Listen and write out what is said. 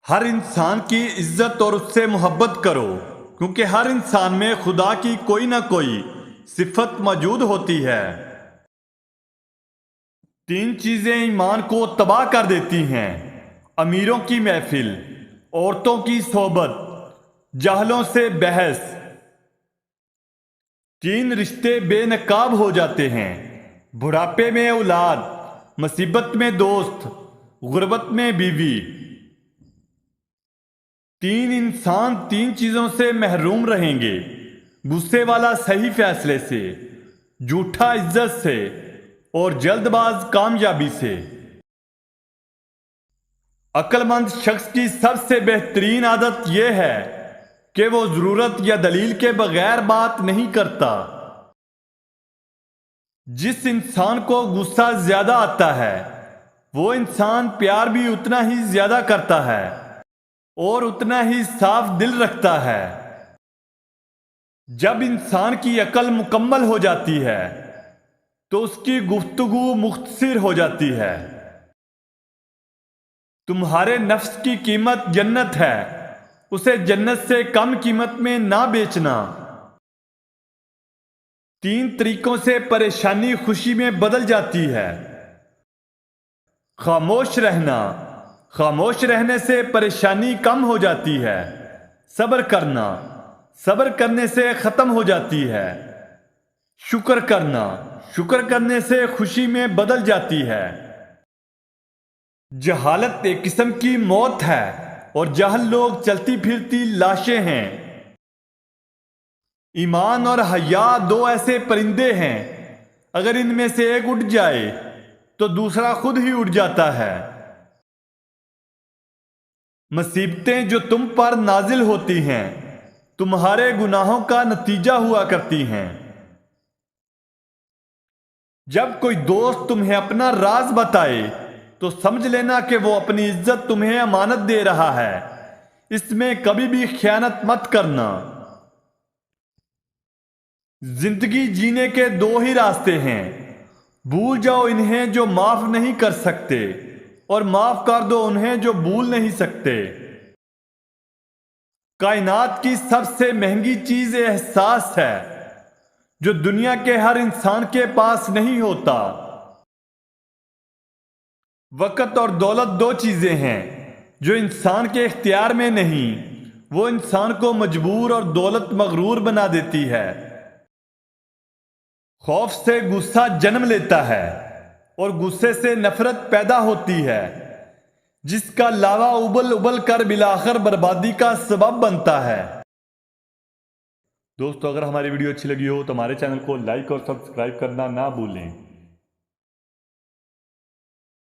ہر انسان کی عزت اور اس سے محبت کرو، کیونکہ ہر انسان میں خدا کی کوئی نہ کوئی صفت موجود ہوتی ہے۔ 3 چیزیں ایمان کو تباہ کر دیتی ہیں: امیروں کی محفل، عورتوں کی صحبت، جاہلوں سے بحث۔ 3 رشتے بے نقاب ہو جاتے ہیں: بڑھاپے میں اولاد، مصیبت میں دوست، غربت میں بیوی۔ 3 انسان 3 چیزوں سے محروم رہیں گے: غصے والا صحیح فیصلے سے، جھوٹا عزت سے، اور جلد باز کامیابی سے۔ عقل مند شخص کی سب سے بہترین عادت یہ ہے کہ وہ ضرورت یا دلیل کے بغیر بات نہیں کرتا۔ جس انسان کو غصہ زیادہ آتا ہے وہ انسان پیار بھی اتنا ہی زیادہ کرتا ہے اور اتنا ہی صاف دل رکھتا ہے۔ جب انسان کی عقل مکمل ہو جاتی ہے تو اس کی گفتگو مختصر ہو جاتی ہے۔ تمہارے نفس کی قیمت جنت ہے، اسے جنت سے کم قیمت میں نہ بیچنا۔ 3 طریقوں سے پریشانی خوشی میں بدل جاتی ہے: خاموش رہنا، خاموش رہنے سے پریشانی کم ہو جاتی ہے۔ صبر کرنا، صبر کرنے سے ختم ہو جاتی ہے۔ شکر کرنا، شکر کرنے سے خوشی میں بدل جاتی ہے۔ جہالت ایک قسم کی موت ہے اور جاہل لوگ چلتی پھرتی لاشیں ہیں۔ ایمان اور حیا 2 ایسے پرندے ہیں، اگر ان میں سے ایک اڑ جائے تو دوسرا خود ہی اڑ جاتا ہے۔ مصیبتیں جو تم پر نازل ہوتی ہیں تمہارے گناہوں کا نتیجہ ہوا کرتی ہیں۔ جب کوئی دوست تمہیں اپنا راز بتائے تو سمجھ لینا کہ وہ اپنی عزت تمہیں امانت دے رہا ہے، اس میں کبھی بھی خیانت مت کرنا۔ زندگی جینے کے 2 ہی راستے ہیں: بھول جاؤ انہیں جو معاف نہیں کر سکتے، اور معاف کر دو انہیں جو بھول نہیں سکتے۔ کائنات کی سب سے مہنگی چیز احساس ہے، جو دنیا کے ہر انسان کے پاس نہیں ہوتا۔ وقت اور دولت 2 چیزیں ہیں جو انسان کے اختیار میں نہیں، وہ انسان کو مجبور اور دولت مغرور بنا دیتی ہے۔ خوف سے غصہ جنم لیتا ہے اور غصے سے نفرت پیدا ہوتی ہے، جس کا لاوا ابل ابل کر بالآخر بربادی کا سبب بنتا ہے۔ دوستو، اگر ہماری ویڈیو اچھی لگی ہو تو ہمارے چینل کو لائک اور سبسکرائب کرنا نہ بھولیں۔